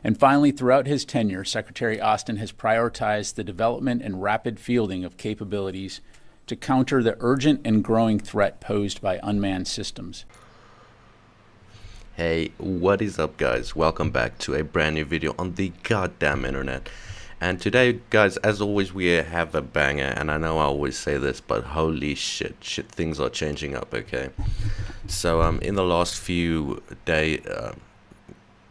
And finally, throughout his tenure, Secretary Austin has prioritized the development and rapid fielding of capabilities to counter the urgent and growing threat posed by unmanned systems. Hey, what is up, guys? Welcome back to a brand new video on the goddamn internet. And today, guys, as always, we have a banger. And I know I always say this, but holy shit, things are changing up, okay? So in the last few days,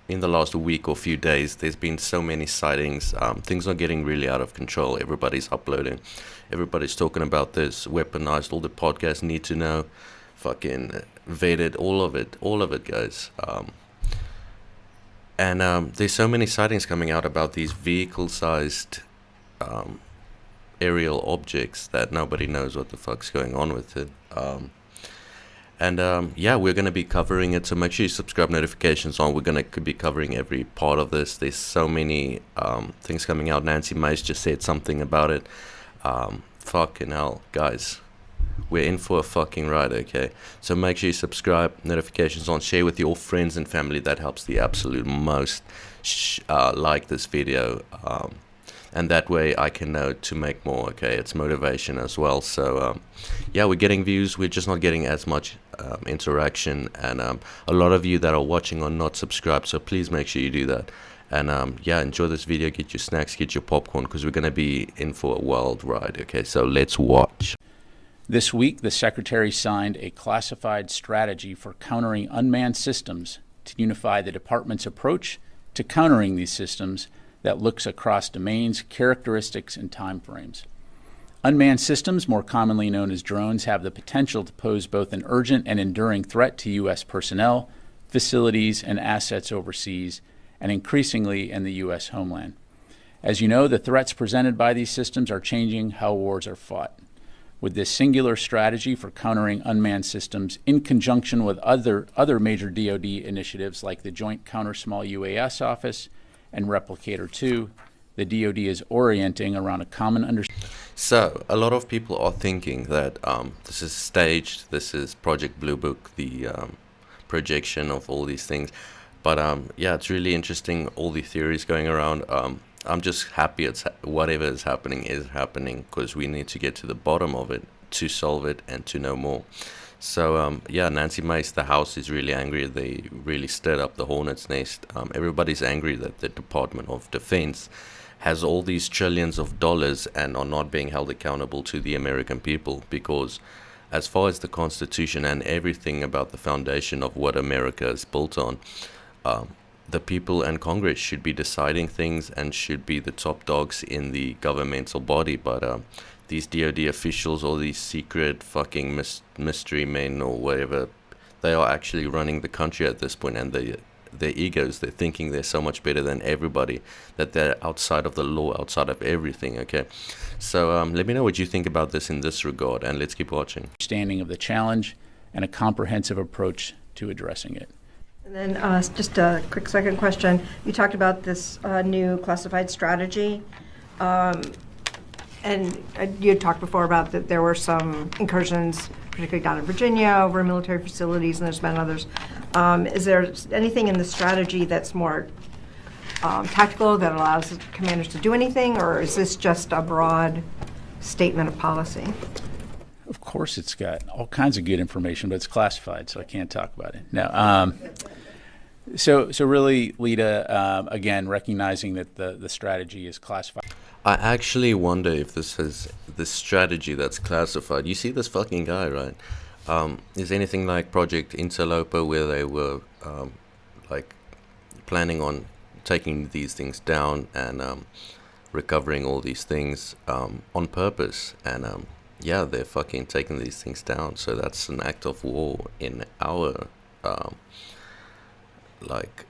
in the last week or few days, there's been so many sightings. Things are getting really out of control. Everybody's uploading, everybody's talking about this, weaponized. All the podcasts need to know, fucking vetted, all of it, guys. And there's so many sightings coming out about these vehicle-sized aerial objects that nobody knows what the fuck's going on with it. Yeah, we're going to be covering it, so make sure you subscribe, notifications on. We're going to be covering every part of this. There's so many things coming out. Nancy Mace just said something about it. Fucking hell, guys. We're in for a fucking ride, okay? So make sure you subscribe, notifications on, share with your friends and family. That helps the absolute most. Like this video. And that way I can know to make more, okay? It's motivation as well. So yeah, we're getting views, we're just not getting as much interaction, and a lot of you that are watching are not subscribed, so please make sure you do that. And yeah, enjoy this video, get your snacks, get your popcorn, because we're going to be in for a wild ride, okay? So let's watch. This week, the Secretary signed a classified strategy for countering unmanned systems to unify the Department's approach to countering these systems that looks across domains, characteristics, and timeframes. Unmanned systems, more commonly known as drones, have the potential to pose both an urgent and enduring threat to U.S. personnel, facilities, and assets overseas, and increasingly in the U.S. homeland. As you know, the threats presented by these systems are changing how wars are fought. With this singular strategy for countering unmanned systems, in conjunction with other major DoD initiatives like the Joint Counter Small UAS Office and Replicator 2, the DoD is orienting around a common understanding. So a lot of people are thinking that this is staged, this is Project Blue Book, the projection of all these things. But yeah, it's really interesting, all the theories going around. I'm just happy it's whatever is happening, because we need to get to the bottom of it to solve it and to know more. So yeah, Nancy Mace, the House is really angry. They really stirred up the hornet's nest. Everybody's angry that the Department of Defense has all these trillions of dollars and are not being held accountable to the American people, because as far as the Constitution and everything about the foundation of what America is built on, the people and Congress should be deciding things and should be the top dogs in the governmental body. But these DoD officials, or these secret fucking mystery men or whatever, they are actually running the country at this point, and their egos, they're thinking they're so much better than everybody, that they're outside of the law, outside of everything, okay? So let me know what you think about this in this regard, and let's keep watching. Understanding of the challenge and a comprehensive approach to addressing it. And then just a quick second question. You talked about this new classified strategy, and you had talked before about that there were some incursions, particularly down in Virginia, over military facilities, and there's been others. Is there anything in the strategy that's more tactical, that allows commanders to do anything, or is this just a broad statement of policy? Of course, it's got all kinds of good information, but it's classified, so I can't talk about it. No. So really, Lita, again, recognizing that the strategy is classified. I actually wonder if this is the strategy that's classified. You see this fucking guy, right? Is anything like Project Interloper, where they were like planning on taking these things down and recovering all these things on purpose, and yeah, they're fucking taking these things down. So that's an act of war in our like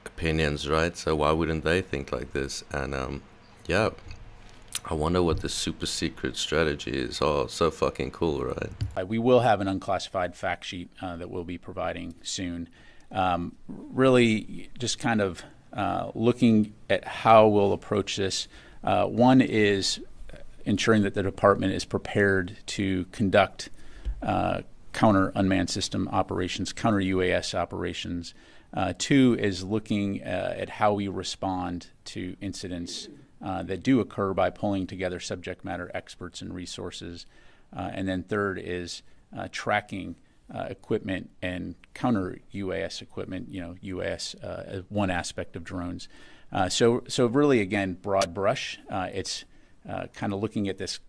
opinions, right? So why wouldn't they think like this? And yeah, I wonder what this super secret strategy is. Oh, so fucking cool, right? We will have an unclassified fact sheet that we'll be providing soon. Really just kind of looking at how we'll approach this. One is ensuring that the department is prepared to conduct counter unmanned system operations, counter UAS operations, Two is looking at how we respond to incidents that do occur by pulling together subject matter experts and resources. And then third is tracking equipment and counter UAS equipment, UAS, one aspect of drones. So really, again, broad brush. It's kind of looking at this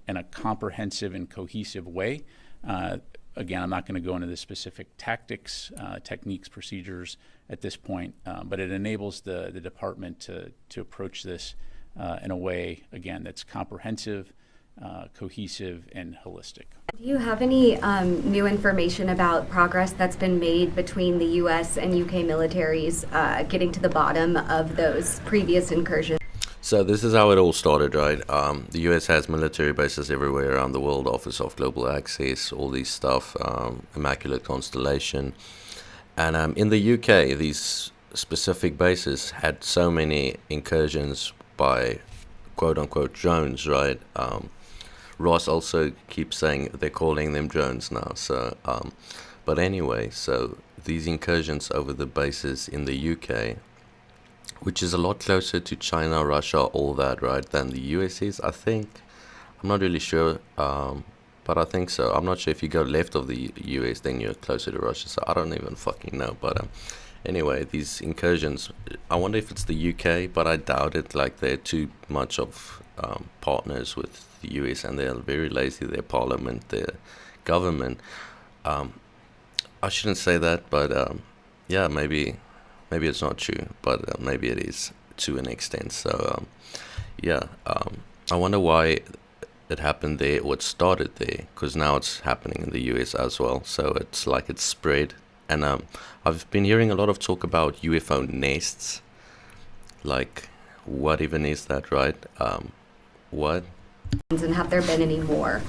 in a comprehensive and cohesive way. Again, I'm not going to go into the specific tactics, techniques, procedures at this point, but it enables the department to approach this in a way, again, that's comprehensive, cohesive, and holistic. Do you have any new information about progress that's been made between the U.S. and U.K. militaries getting to the bottom of those previous incursions? So this is how it all started, right? The US has military bases everywhere around the world, Office of Global Access, all these stuff, Immaculate Constellation. And in the UK, these specific bases had so many incursions by quote-unquote drones, right? Ross also keeps saying they're calling them drones now. So, but anyway, so these incursions over the bases in the UK, which is a lot closer to China, Russia, all that, right, than the US is, I think. I'm not really sure, but I think so. I'm not sure if you go left of the US, then you're closer to Russia, so I don't even fucking know. But anyway, these incursions, I wonder if it's the UK, but I doubt it. Like, they're too much of partners with the US, and they're very lazy, their parliament, their government. I shouldn't say that, but yeah, maybe it's not true, but maybe it is to an extent. So I wonder why it happened there, or it started there, because now it's happening in the US as well. So it's like it's spread. And I've been hearing a lot of talk about UFO nests. Like, what even is that, right? What? And have there been any more?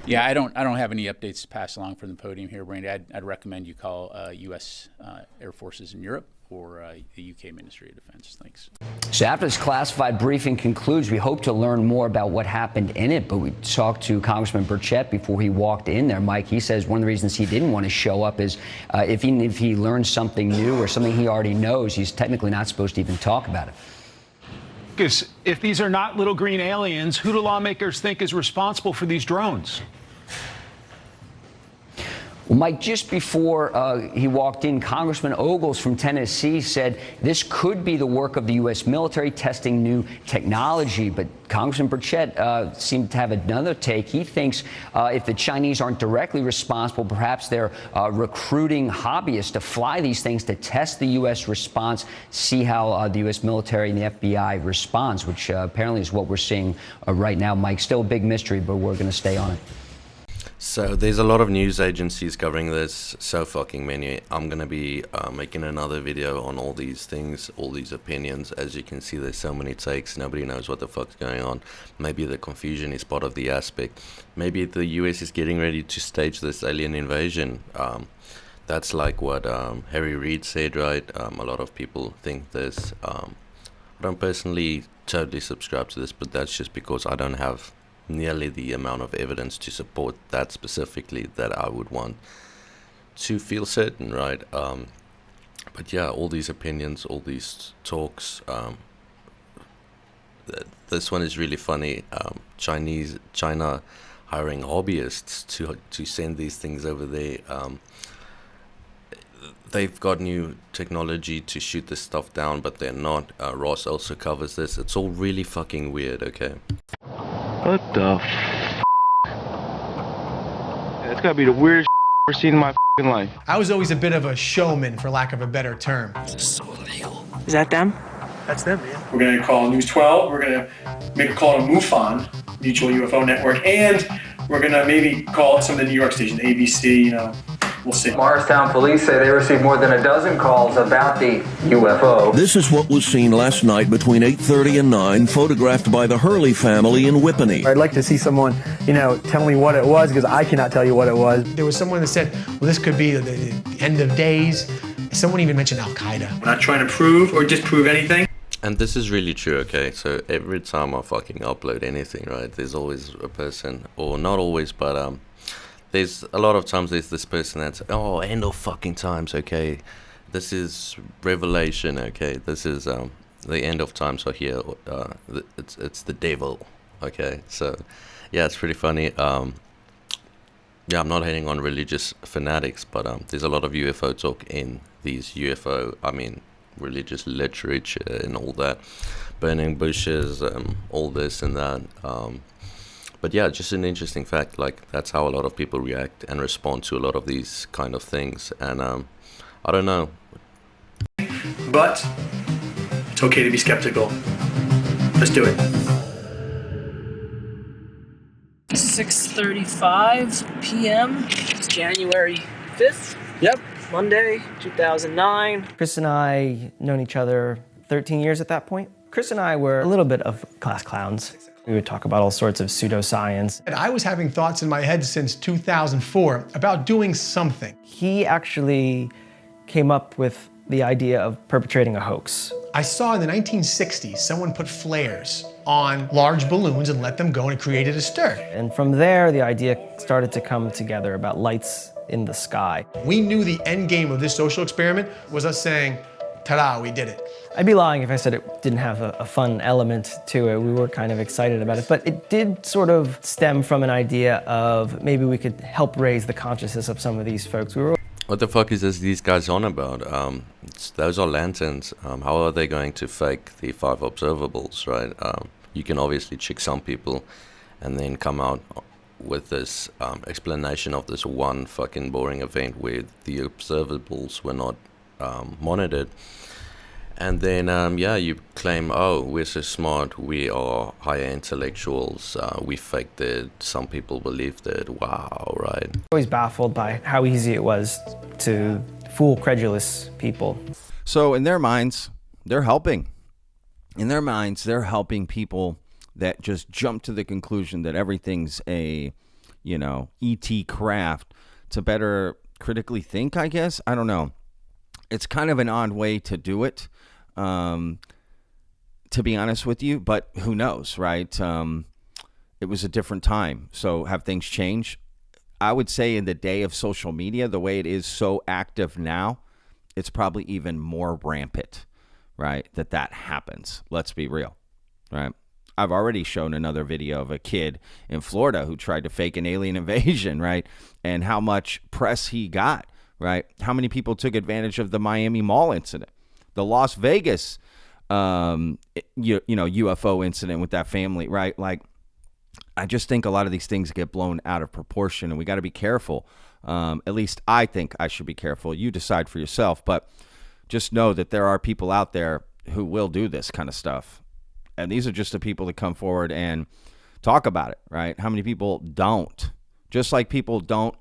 Yeah, I don't have any updates to pass along from the podium here, Brandy. I'd recommend you call U.S. Air Forces in Europe or the UK Ministry of Defense. Thanks. So after this classified briefing concludes, we hope to learn more about what happened in it. But we talked to Congressman Burchett before he walked in there. Mike, he says one of the reasons he didn't want to show up is if he learns something new or something he already knows, he's technically not supposed to even talk about it. Because if these are not little green aliens, who do lawmakers think is responsible for these drones? Well, Mike, just before he walked in, Congressman Ogles from Tennessee said this could be the work of the U.S. military testing new technology. But Congressman Burchett seemed to have another take. He thinks if the Chinese aren't directly responsible, perhaps they're recruiting hobbyists to fly these things to test the U.S. response, see how the U.S. military and the FBI responds, which apparently is what we're seeing right now. Mike, still a big mystery, but we're going to stay on it. So there's a lot of news agencies covering this, so fucking many. I'm going to be making another video on all these things, all these opinions. As you can see, there's so many takes. Nobody knows what the fuck's going on. Maybe the confusion is part of the aspect. Maybe the US is getting ready to stage this alien invasion. That's like what Harry Reid said, right? A lot of people think this. I don't personally totally subscribe to this, but that's just because I don't have nearly the amount of evidence to support that specifically that I would want to feel certain, right? But yeah, all these opinions, all these talks, this one is really funny. China hiring hobbyists to send these things over there. They've got new technology to shoot this stuff down, but they're not. Ross also covers this. It's all really fucking weird, okay? What the f***? That's gotta be the weirdest I've ever seen in my f***ing life. I was always a bit of a showman, for lack of a better term. This is so illegal. Is that them? That's them, man. We're going to call News 12. We're going to make a call to MUFON, Mutual UFO Network, and we're going to maybe call some of the New York stations, ABC, We'll see. Morristown police say they received more than a dozen calls about the UFO. This is what was seen last night between 8:30 and 9, photographed by the Hurley family in Whippany. I'd like to see someone, tell me what it was, because I cannot tell you what it was. There was someone that said, well, this could be the end of days. Someone even mentioned Al-Qaeda. We're not trying to prove or disprove anything. And this is really true, okay? So every time I fucking upload anything, right, there's always a person, or not always, but there's a lot of times there's this person that's, end of fucking times, okay? this is revelation, okay? This is the end of times are here. It's the devil, okay? So, yeah, it's pretty funny. Yeah, I'm not hating on religious fanatics, but there's a lot of UFO talk in these religious literature and all that. Burning bushes, all this and that. But yeah, just an interesting fact. Like, that's how a lot of people react and respond to a lot of these kind of things. And I don't know. But it's okay to be skeptical. Let's do it. 6:35 p.m. It's January 5th. Yep, Monday, 2009. Chris and I known each other 13 years at that point. Chris and I were a little bit of class clowns. We would talk about all sorts of pseudoscience. And I was having thoughts in my head since 2004 about doing something. He actually came up with the idea of perpetrating a hoax. I saw in the 1960s someone put flares on large balloons and let them go, and it created a stir. And from there, the idea started to come together about lights in the sky. We knew the end game of this social experiment was us saying, ta-da, we did it. I'd be lying if I said it didn't have a fun element to it. We were kind of excited about it, but it did sort of stem from an idea of maybe we could help raise the consciousness of some of these folks. What the fuck is these guys on about? Those are lanterns. How are they going to fake the 5 observables, right? You can obviously trick some people and then come out with this explanation of this one fucking boring event where the observables were not monitored. And then, you claim, oh, we're so smart, we are higher intellectuals, we faked it, some people believed it, wow, right? Always baffled by how easy it was to fool credulous people. So in their minds, they're helping. In their minds, they're helping people that just jump to the conclusion that everything's a, E.T. craft to better critically think, I guess. I don't know. It's kind of an odd way to do it, to be honest with you, but who knows, right? It was a different time. So have things changed? I would say in the day of social media, the way it is so active now, it's probably even more rampant, right? That happens. Let's be real, right? I've already shown another video of a kid in Florida who tried to fake an alien invasion, right? And how much press he got. Right? How many people took advantage of the Miami Mall incident, the Las Vegas, UFO incident with that family, right? Like, I just think a lot of these things get blown out of proportion, and we got to be careful. At least I think I should be careful. You decide for yourself, but just know that there are people out there who will do this kind of stuff, and these are just the people that come forward and talk about it, right? How many people don't? Just like people don't,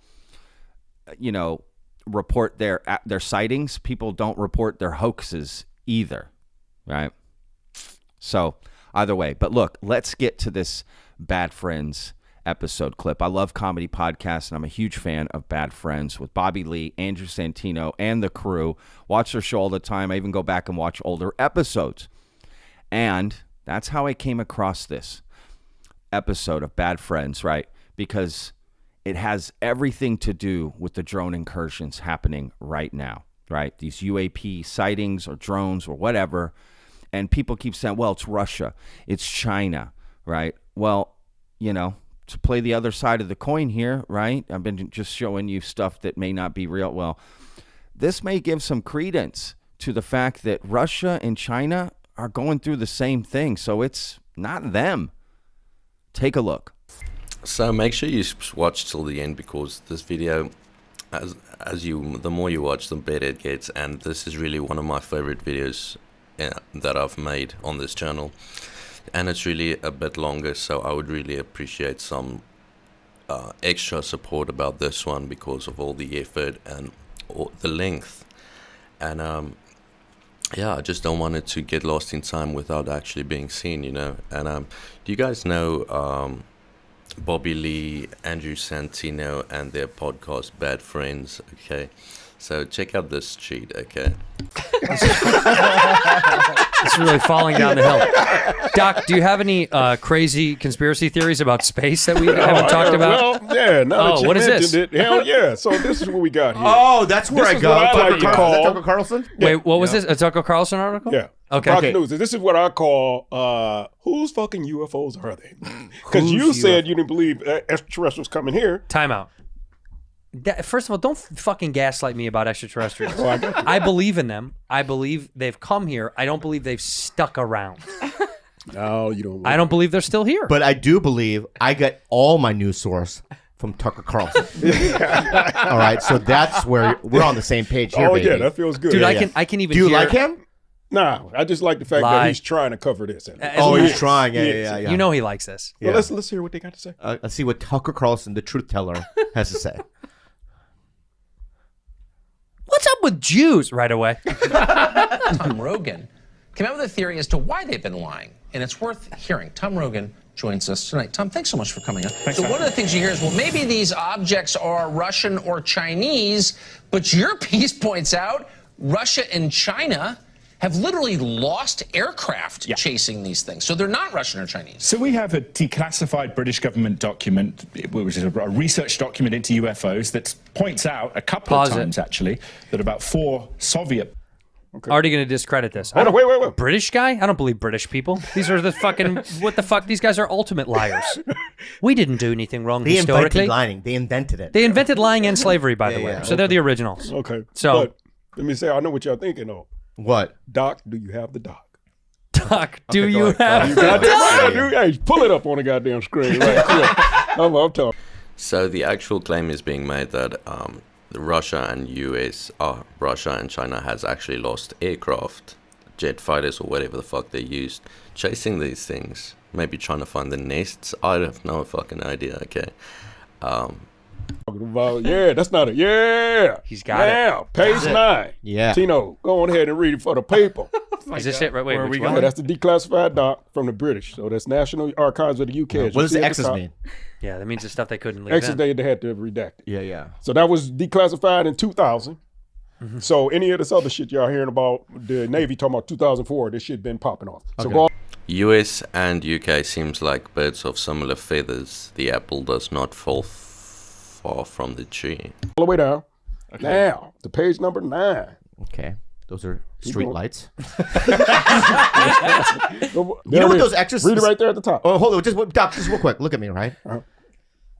report their sightings, people don't report their hoaxes either, right? So either way, but look, let's get to this Bad Friends episode clip. I love comedy podcasts, and I'm a huge fan of Bad Friends with Bobby Lee, Andrew Santino, and the crew. Watch their show all the time. I even go back and watch older episodes, and that's how I came across this episode of Bad Friends, right? Because it has everything to do with the drone incursions happening right now, right? These UAP sightings or drones or whatever. And people keep saying, well, it's Russia, it's China, right? Well, to play the other side of the coin here, right? I've been just showing you stuff that may not be real. Well, this may give some credence to the fact that Russia and China are going through the same thing. So it's not them. Take a look. So make sure you watch till the end, because this video, the more you watch, the better it gets. And this is really one of my favorite videos that I've made on this channel. And it's really a bit longer, so I would really appreciate some extra support about this one because of all the effort and the length. And I just don't want it to get lost in time without actually being seen, And do you guys know Bobby Lee, Andrew Santino, and their podcast Bad Friends? Okay, so check out this cheat, okay? It's really falling down the hill. Doc, do you have any crazy conspiracy theories about space that we haven't talked about? Well, yeah. Now that you what is this? mentioned it, hell yeah. So this is what we got here. Oh, that's where This I is go. what I like to call. Tucker Carlson? Wait, what was this? A Tucker Carlson article? Yeah. Okay. Fox News. This is what I call whose fucking UFOs are they? Because you said you didn't believe extraterrestrials coming here. Time out. First of all, don't fucking gaslight me about extraterrestrials. Oh, I got you. I believe in them. I believe they've come here. I don't believe they've stuck around. No, you don't. I don't believe they're still here. But I do believe I get all my news source from Tucker Carlson. All right, so that's where we're on the same page here, baby. Yeah, that feels good. Dude, Yeah, I can even. Do you hear, like him? Nah, I just like the fact that he's trying to cover this. He's trying. Yeah. You know he likes this. Well, let's hear what they got to say. Let's see what Tucker Carlson, the truth teller, has to say. What's up with Jews? Right away. Tom Rogan came out with a theory as to why they've been lying, and it's worth hearing. Tom Rogan joins us tonight. Tom, thanks so much for coming on. So one of the things you hear is, well, maybe these objects are Russian or Chinese, but your piece points out Russia and China have literally lost aircraft chasing these things. So they're not Russian or Chinese. So we have a declassified British government document, which is a research document into UFOs that points out a couple of times, actually, that about 4 Soviet... Already going to discredit this. Hold on, wait. British guy? I don't believe British people. These are the fucking... What the fuck? These guys are ultimate liars. We didn't do anything wrong historically. Invented lying. They invented it. They invented lying and slavery, by the way. So they're the originals. Okay. So but let me say, I know what y'all thinking, though. What? Doc, do you have the doc? Doc, do you have You the got that doc? right. Hey, pull it up on the goddamn screen. Right. I'm talking. So the actual claim is being made that Russia and China has actually lost aircraft, jet fighters or whatever the fuck they used, chasing these things. Maybe trying to find the nests. I have no fucking idea. Okay. Yeah, that's not it. Yeah. He's got it. Now, page 9. Yeah. Tino, go on ahead and read it for the paper. Is this it? Right, wait, which Yeah, one? that's the declassified doc from the British. So that's National Archives of the UK. What does the X's mean? Yeah, that means the stuff they couldn't leave X's in. they had to have redacted. Yeah. So that was declassified in 2000. Mm-hmm. So any of this other shit y'all hearing about the Navy talking about 2004, this shit been popping off. So go on. US and UK seems like birds of similar feathers. The apple does not fall far from the tree. All the way down. Okay. Now, to page number 9. Okay. Those are street lights. You know what those X's... Read it right there at the top. Oh, hold on. Doc, just real quick. Look at me, right?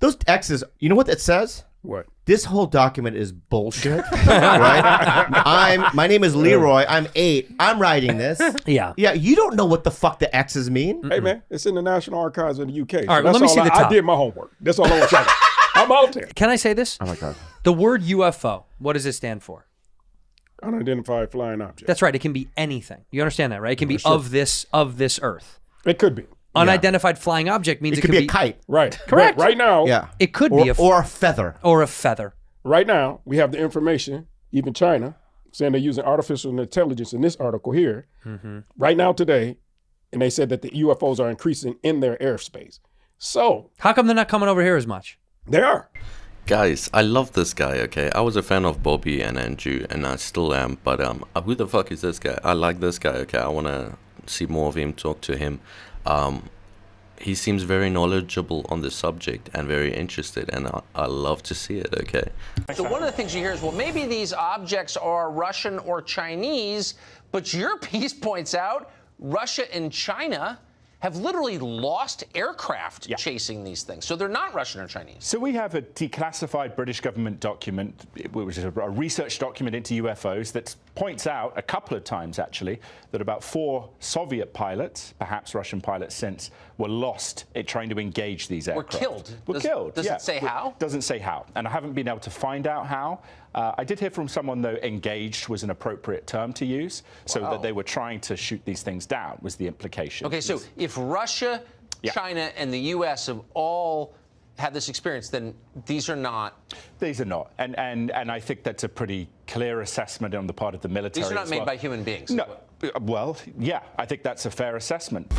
Those X's, you know what it says? What? This whole document is bullshit, right? My name is Leroy. I'm 8. I'm writing this. Yeah. Yeah, you don't know what the fuck the X's mean? Hey, man, it's in the National Archives of the UK. All right, well, let me see the top. I did my homework. That's all I want y'all to know. I'm out there. Can I say this? Oh, my God. The word UFO, what does it stand for? Unidentified flying object. That's right. It can be anything. You understand that, right? It can be of this earth. It could be. Unidentified flying object means it could be a kite. Right. Correct. Right now. Yeah. It could be or a feather. Or a feather. Right now, we have the information, even China, saying they're using artificial intelligence in this article here. Mm-hmm. Right now, today, and they said that the UFOs are increasing in their airspace. So. How come they're not coming over here as much? They are. Guys, I love this guy, okay? I was a fan of Bobby and Andrew, and I still am, but who the fuck is this guy? I like this guy, okay? I want to see more of him, talk to him. He seems very knowledgeable on the subject and very interested, and I love to see it, okay? So one of the things you hear is, well, maybe these objects are Russian or Chinese, but your piece points out Russia and China have literally lost aircraft chasing these things. So they're not Russian or Chinese. So we have a declassified British government document, which is a research document into UFOs that points out a couple of times, actually, that about 4 Soviet pilots, perhaps Russian pilots since, were lost at trying to engage these aircraft. Were killed. Were killed, Does it say how? Doesn't say how. And I haven't been able to find out how. I did hear from someone, though, engaged was an appropriate term to use, so that they were trying to shoot these things down, was the implication. Okay, so if Russia, China, and the U.S. have all had this experience, then these are not. These are not. And I think that's a pretty clear assessment on the part of the military. These are not made by human beings. No. Well, yeah, I think that's a fair assessment.